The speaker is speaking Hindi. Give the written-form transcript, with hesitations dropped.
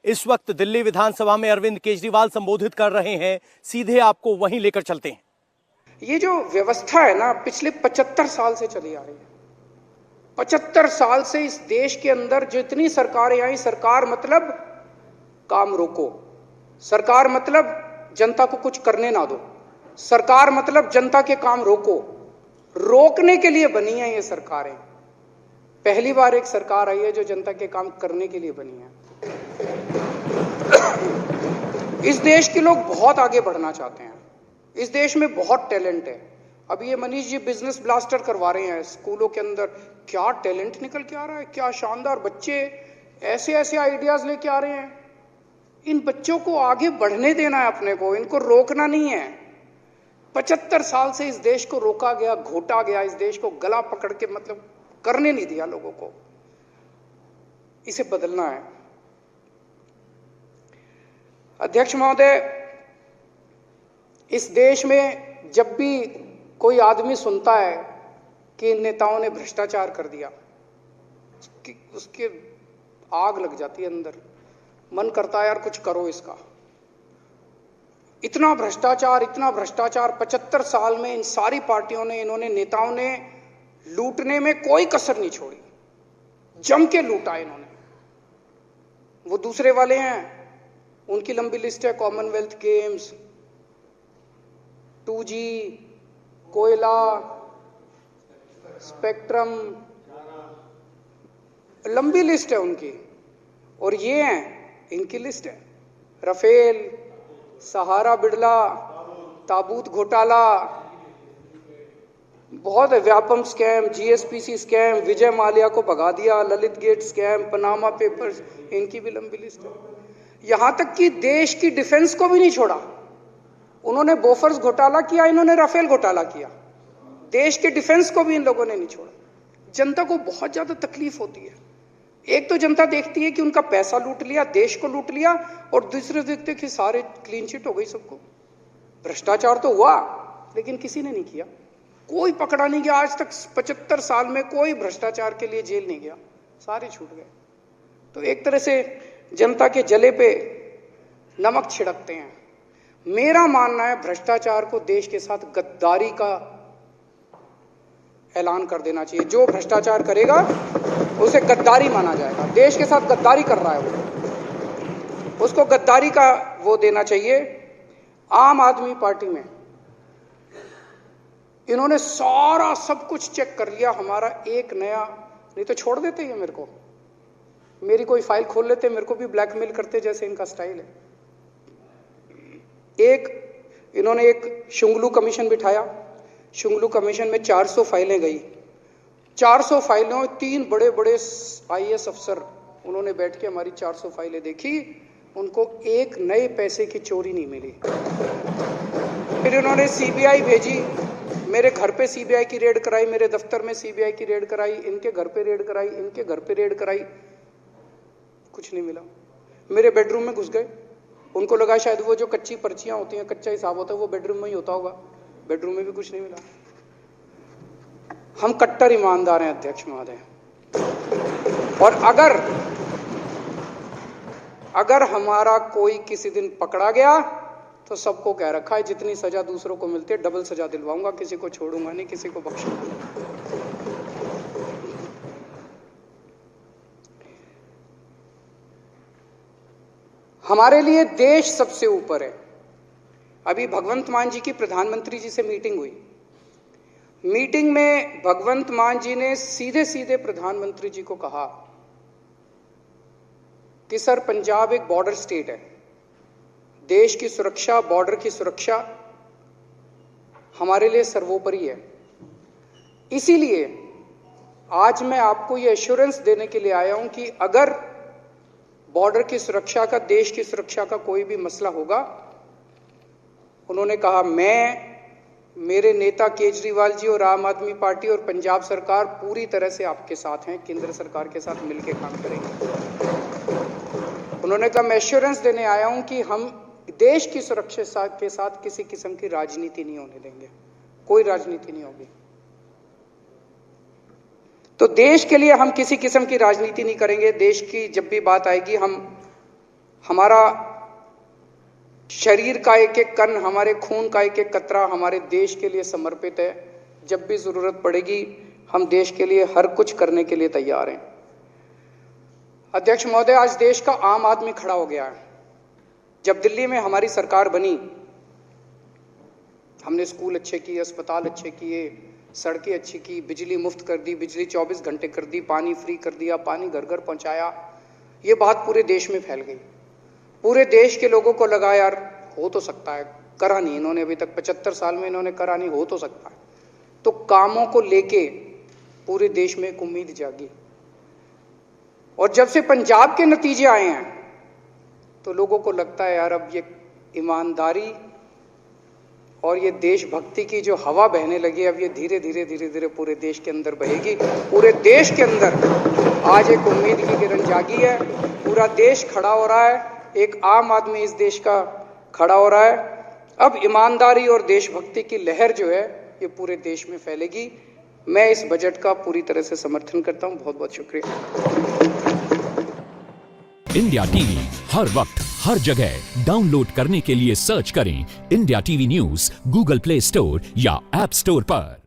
इस वक्त दिल्ली विधानसभा में अरविंद केजरीवाल संबोधित कर रहे हैं। सीधे आपको वहीं लेकर चलते हैं। ये जो व्यवस्था है ना, पिछले 75 साल से चली आ रही है। 75 साल से इस देश के अंदर जितनी सरकारें आई, सरकार मतलब काम रोको, सरकार मतलब जनता को कुछ करने ना दो, सरकार मतलब जनता के काम रोको, रोकने के लिए बनी है ये सरकारें। पहली बार एक सरकार आई है जो जनता के काम करने के लिए बनी है। इस देश के लोग बहुत आगे बढ़ना चाहते हैं, इस देश में बहुत टैलेंट है। अभी ये मनीष जी बिजनेस ब्लास्टर करवा रहे हैं स्कूलों के अंदर, क्या टैलेंट निकल के आ रहा है, क्या शानदार बच्चे ऐसे ऐसे आइडियाज लेके आ रहे हैं। इन बच्चों को आगे बढ़ने देना है अपने को, इनको रोकना नहीं है। 75 साल से इस देश को रोका गया, घोटा गया, इस देश को गला पकड़ के मतलब करने नहीं दिया लोगों को। इसे बदलना है। अध्यक्ष महोदय, इस देश में जब भी कोई आदमी सुनता है कि इन नेताओं ने भ्रष्टाचार कर दिया, उसके आग लग जाती है अंदर, मन करता है यार कुछ करो इसका। इतना भ्रष्टाचार, इतना भ्रष्टाचार 75 साल में इन सारी पार्टियों ने, इन्होंने नेताओं ने लूटने में कोई कसर नहीं छोड़ी, जम के लूटा इन्होंने। वो दूसरे वाले हैं, उनकी लंबी लिस्ट है, कॉमनवेल्थ गेम्स, 2G, कोयला, स्पेक्ट्रम, लंबी लिस्ट है उनकी। और ये हैं, इनकी लिस्ट है, राफेल, सहारा बिड़ला, ताबूत घोटाला, बहुत है, Vyapam scam, GSPC scam, Vijay Mallya को भगा दिया, Lalit gate scam, Panama papers, इनकी भी लंबी लिस्ट है। यहां तक कि देश की डिफेंस को भी नहीं छोड़ा। उन्होंने बोफर्स घोटाला किया, इन्होंने राफेल घोटाला किया, देश के डिफेंस को भी इन लोगों ने नहीं छोड़ा। जनता को बहुत ज्यादा तकलीफ होती है। एक तो जनता देखती है कि उनका पैसा लूट लिया, देश को लूट लिया, और दूसरे देखते कि सारे क्लीन चिट हो गई सबको। भ्रष्टाचार तो हुआ लेकिन किसी ने नहीं किया, कोई पकड़ा नहीं गया। आज तक 75 साल में कोई भ्रष्टाचार के लिए जेल नहीं गया, सारे छूट गए। तो एक तरह से जनता के जले पे नमक छिड़कते हैं। मेरा मानना है भ्रष्टाचार को देश के साथ गद्दारी का ऐलान कर देना चाहिए। जो भ्रष्टाचार करेगा उसे गद्दारी माना जाएगा। देश के साथ गद्दारी कर रहा है वो, उसको गद्दारी का वो देना चाहिए। आम आदमी पार्टी में इन्होंने सारा सब कुछ चेक कर लिया। हमारा एक नया, नहीं तो छोड़ देते ये मेरे को, मेरी कोई फाइल खोल लेते, मेरे को भी ब्लैकमेल करते जैसे इनका स्टाइल है। इन्होंने एक शुंगलू कमीशन बिठाया, शुंगलू कमीशन में 400 फाइलें गई। 400 फाइलों, 3 बड़े बड़े IAS अफसर उन्होंने बैठ के हमारी 400 फाइलें देखी, उनको एक नए पैसे की चोरी नहीं मिली। फिर इन्होंने CBI भेजी, मेरे घर पे CBI की रेड कराई, मेरे दफ्तर में CBI की रेड कराई, इनके घर पे रेड कराई, इनके घर पे रेड कराई, कुछ नहीं मिला। मेरे बेडरूम में घुस गए, उनको लगा शायद वो जो कच्ची पर्चियां होती हैं, कच्चा हिसाब होता है, वो बेडरूम में ही होता होगा। बेडरूम में भी कुछ नहीं मिला। हम कट्टर ईमानदार हैं अध्यक्ष महोदय। और अगर हमारा कोई किसी दिन पकड़ा गया तो सबको कह रखा है जितनी सजा दूसरों को मिलती है डबल सजा दिलवाऊंगा, किसी को छोड़ूंगा नहीं, किसी को बख्शूंगा नहीं। हमारे लिए देश सबसे ऊपर है। अभी भगवंत मान जी की प्रधानमंत्री जी से मीटिंग हुई। मीटिंग में भगवंत मान जी ने सीधे सीधे प्रधानमंत्री जी को कहा कि सर, पंजाब एक बॉर्डर स्टेट है, देश की सुरक्षा, बॉर्डर की सुरक्षा हमारे लिए सर्वोपरि है। इसीलिए आज मैं आपको ये एश्योरेंस देने के लिए आया हूं कि अगर बॉर्डर की सुरक्षा का, देश की सुरक्षा का कोई भी मसला होगा, उन्होंने कहा मेरे नेता केजरीवाल जी और आम आदमी पार्टी और पंजाब सरकार पूरी तरह से आपके साथ हैं, केंद्र सरकार के साथ मिलकर काम करेंगे। उन्होंने कहा मैं एश्योरेंस देने आया हूं कि हम देश की सुरक्षा के साथ किसी किस्म की राजनीति नहीं होने देंगे, कोई राजनीति नहीं होगी। तो देश के लिए हम किसी किस्म की राजनीति नहीं करेंगे। देश की जब भी बात आएगी हम हमारा शरीर का एक एक कण, हमारे खून का एक एक कतरा हमारे देश के लिए समर्पित है। जब भी जरूरत पड़ेगी हम देश के लिए हर कुछ करने के लिए तैयार हैं। अध्यक्ष महोदय, आज देश का आम आदमी खड़ा हो गया है। जब दिल्ली में हमारी सरकार बनी, हमने स्कूल अच्छे किए, अस्पताल अच्छे किए, सड़कें अच्छी की, बिजली मुफ्त कर दी, बिजली 24 घंटे कर दी, पानी फ्री कर दिया, पानी घर घर पहुंचाया। ये बात पूरे देश में फैल गई। पूरे देश के लोगों को लगा यार हो तो सकता है, करा नहीं इन्होंने अभी तक, 75 साल में इन्होंने करा नहीं, हो तो सकता है। तो कामों को लेके पूरे देश में एक उम्मीद जागी। और जब से पंजाब के नतीजे आए हैं तो लोगों को लगता है यार अब ये ईमानदारी और ये देशभक्ति की जो हवा बहने लगी, अब ये धीरे धीरे पूरे देश के अंदर बहेगी। पूरे देश के अंदर आज एक उम्मीद की किरण जागी है। पूरा देश खड़ा हो रहा है, एक आम आदमी इस देश का खड़ा हो रहा है। अब ईमानदारी और देशभक्ति की लहर जो है ये पूरे देश में फैलेगी। मैं इस बजट का पूरी तरह से समर्थन करता हूं। बहुत बहुत शुक्रिया। इंडिया टीवी हर वक्त हर जगह डाउनलोड करने के लिए सर्च करें India TV news Google play store या ऐप स्टोर पर।